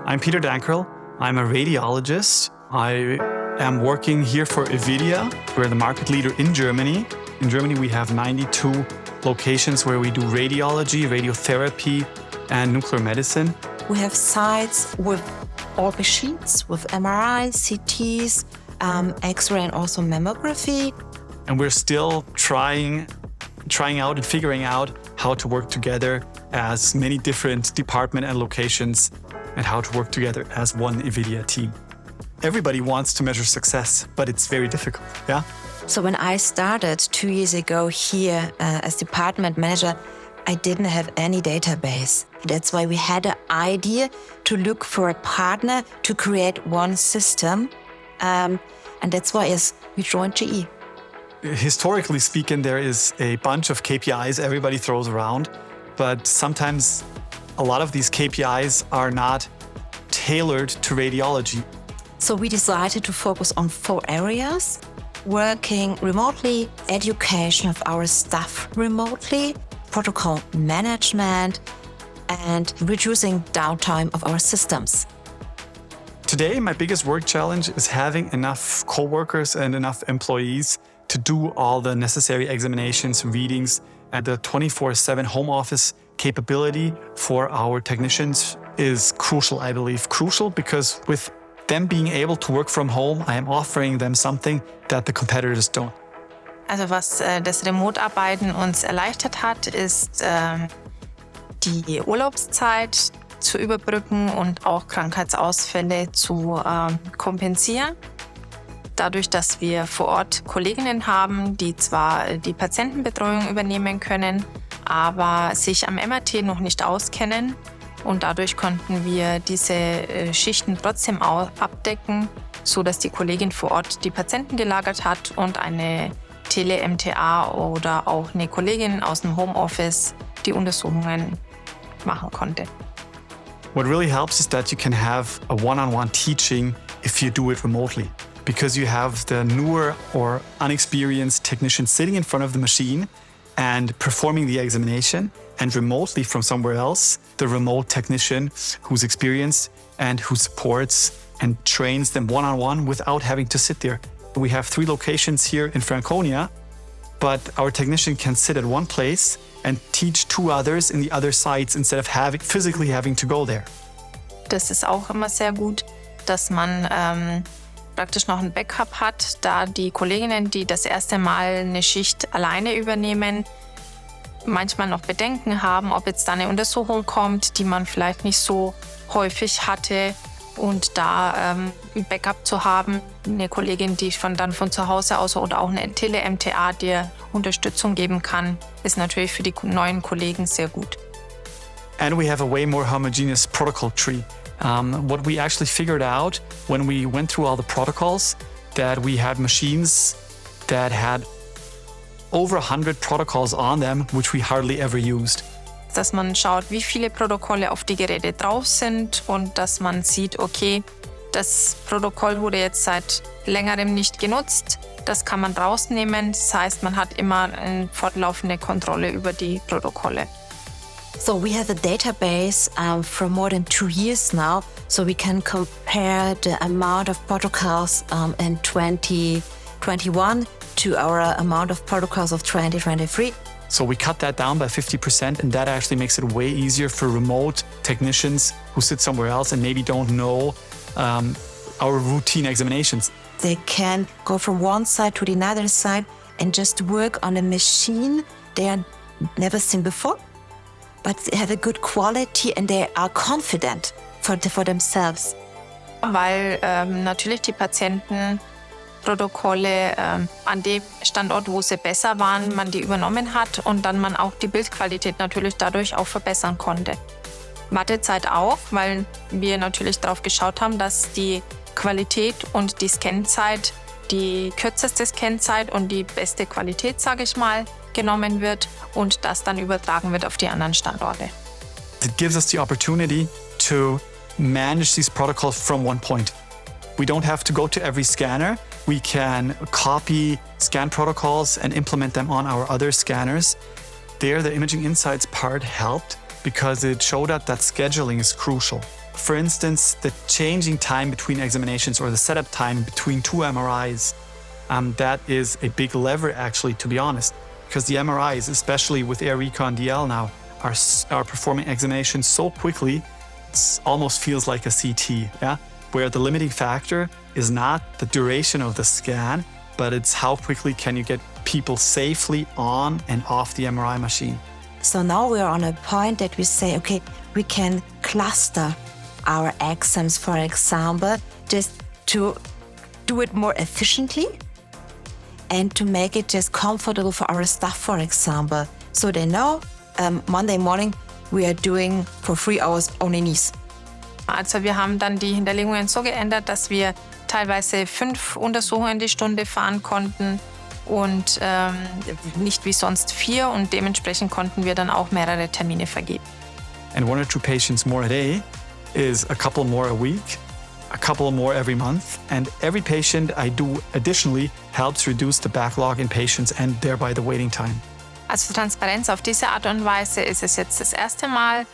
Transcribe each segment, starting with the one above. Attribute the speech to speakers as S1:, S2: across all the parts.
S1: I'm Peter Dankerl. I'm a radiologist. I am working here for Evidia. We're the market leader in Germany. In Germany, we have 92 locations where we do radiology, radiotherapy, and nuclear medicine.
S2: We have sites with all machines, with MRIs, CTs, X-ray, and also mammography.
S1: And we're still trying out and figuring out how to work together as many different departments and locations and how to work together as one Evidia team. Everybody wants to measure success, but it's very difficult, yeah?
S2: So when I started 2 years ago here as department manager, I didn't have any database. That's why we had an idea to look for a partner to create one system. And that's why we joined GE.
S1: Historically speaking, there is a bunch of KPIs everybody throws around, but sometimes a lot of these KPIs are not tailored to radiology.
S2: So we decided to focus on 4 areas: working remotely, education of our staff remotely, protocol management, and reducing downtime of our systems.
S1: Today, my biggest work challenge is having enough coworkers and enough employees to do all the necessary examinations, readings, and the 24/7 home office capability for our technicians is crucial, I believe. Crucial because with them being able to work from home, I am offering them something that the competitors don't.
S3: Also was das Remote-Arbeiten uns erleichtert hat, ist die Urlaubszeit zu überbrücken und auch Krankheitsausfälle zu kompensieren. Dadurch, dass wir vor Ort Kolleginnen haben, die zwar die Patientenbetreuung übernehmen können, aber sich am MRT noch nicht auskennen. Und dadurch konnten wir diese Schichten trotzdem abdecken, sodass die Kollegin vor Ort die Patienten gelagert hat und eine Tele-MTA oder auch eine Kollegin aus dem Homeoffice die Untersuchungen machen konnte.
S1: What really helps is that you can have a one-on-one teaching if you do it remotely, because you have the newer or unexperienced technician sitting in front of the machine and performing the examination, and remotely from somewhere else, the remote technician who's experienced and who supports and trains them one-on-one without having to sit there. We have 3 locations here in Franconia, but our technician can sit at one place and teach 2 others in the other sites instead of physically having to go there.
S3: Das ist auch immer sehr gut, dass man praktisch noch ein Backup hat, da die Kolleginnen, die das erste Mal eine Schicht alleine übernehmen, manchmal noch Bedenken haben, ob jetzt da eine Untersuchung kommt, die man vielleicht nicht so häufig hatte. Und da ein Backup zu haben, eine Kollegin, die dann von zu Hause aus oder auch eine Tele-MTA dir Unterstützung geben kann, ist natürlich für die neuen Kollegen sehr gut.
S1: And we have a way more homogeneous protocol tree. What we actually figured out when we went through all the protocols, that we had machines that had over 100 protocols on them, which we hardly ever used.
S3: Dass man schaut, wie viele Protokolle auf die Geräte drauf sind und dass man sieht, okay, das Protokoll wurde jetzt seit längerem nicht genutzt, das kann man rausnehmen. Das heißt, man hat immer eine fortlaufende Kontrolle über die Protokolle.
S2: So we have a database for more than 2 years now, so we can compare the amount of protocols in 2021 to our amount of protocols of 2023.
S1: So we cut that down by 50%, and that actually makes it way easier for remote technicians who sit somewhere else and maybe don't know our routine examinations.
S2: They can go from one side to the other side and just work on a machine they have never seen before, but they have a good quality and they are confident for themselves.
S3: Weil natürlich die Patientenprotokolle an dem Standort, wo sie besser waren, man die übernommen hat und dann man auch die Bildqualität natürlich dadurch auch verbessern konnte. Wartezeit auch, weil wir natürlich darauf geschaut haben, dass die Qualität und die Scanzeit, die kürzeste Scanzeit und die beste Qualität, sage ich mal, genommen wird und das dann übertragen wird auf die anderen Standorte.
S1: It gives us the opportunity to manage these protocols from one point. We don't have to go to every scanner. We can copy scan protocols and implement them on our other scanners. There, the Imaging Insights part helped because it showed us that scheduling is crucial. for instance, the changing time between examinations or the setup time between two MRIs, that is a big lever, actually, to be honest, because the MRIs, especially with Air Recon DL now, are performing examinations so quickly, it almost feels like a CT, yeah? Where the limiting factor is not the duration of the scan, but it's how quickly can you get people safely on and off the MRI machine.
S2: So now we're on a point that we say, okay, we can cluster our exams, for example, just to do it more efficiently and to make it just comfortable for our staff, for example. So they know Monday morning we are doing for 3 hours only knees.
S3: Also wir haben dann die Hinterlegungen so geändert, dass wir teilweise 5 Untersuchungen die Stunde fahren konnten und nicht wie sonst 4, und dementsprechend konnten wir dann auch mehrere Termine vergeben.
S1: And 1 or 2 patients more a day is a couple more a week, a couple more every month, and every patient I do additionally helps reduce the backlog in patients and thereby the waiting time.
S3: Also Transparenz auf diese Art und Weise ist es jetzt das erste Mal.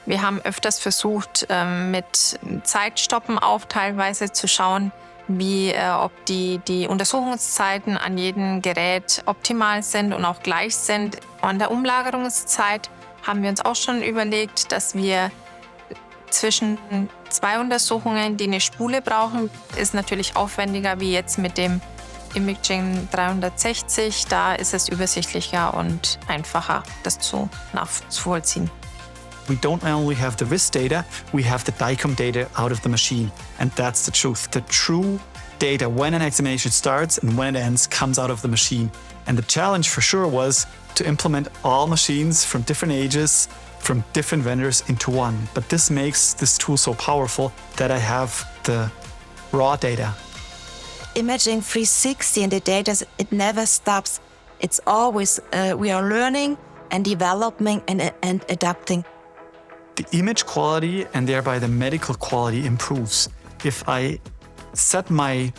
S3: Wir haben öfters versucht, mit Zeitstoppen auch teilweise zu schauen, ob die Untersuchungszeiten an jedem Gerät optimal sind und auch gleich sind. An der Umlagerungszeit haben wir uns auch schon überlegt, dass wir zwischen 2 Untersuchungen, die eine Spule brauchen, ist natürlich aufwendiger wie jetzt mit dem Imaging 360. Da ist es übersichtlicher und einfacher, das nachzuvollziehen.
S1: We don't only have the risk data, we have the DICOM data out of the machine. And that's the truth. The true data when an examination starts and when it ends comes out of the machine. And the challenge for sure was to implement all machines from different ages, from different vendors into one. But this makes this tool so powerful that I have the raw data.
S2: Imaging 360 and the data, it never stops. It's always, we are learning and developing and adapting.
S1: The image quality and thereby the medical quality improves. If I set my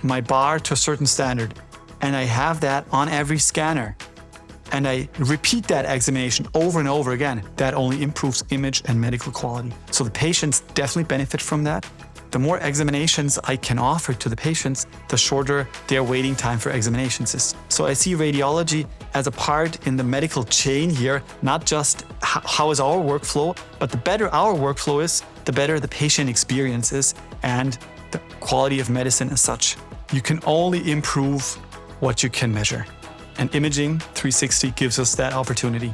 S1: bar to a certain standard and I have that on every scanner and I repeat that examination over and over again, that only improves image and medical quality. So the patients definitely benefit from that. The more examinations I can offer to the patients, the shorter their waiting time for examinations is. So I see radiology as a part in the medical chain here, not just how is our workflow, but the better our workflow is, the better the patient experience is and the quality of medicine as such. You can only improve what you can measure. And Imaging 360 gives us that opportunity.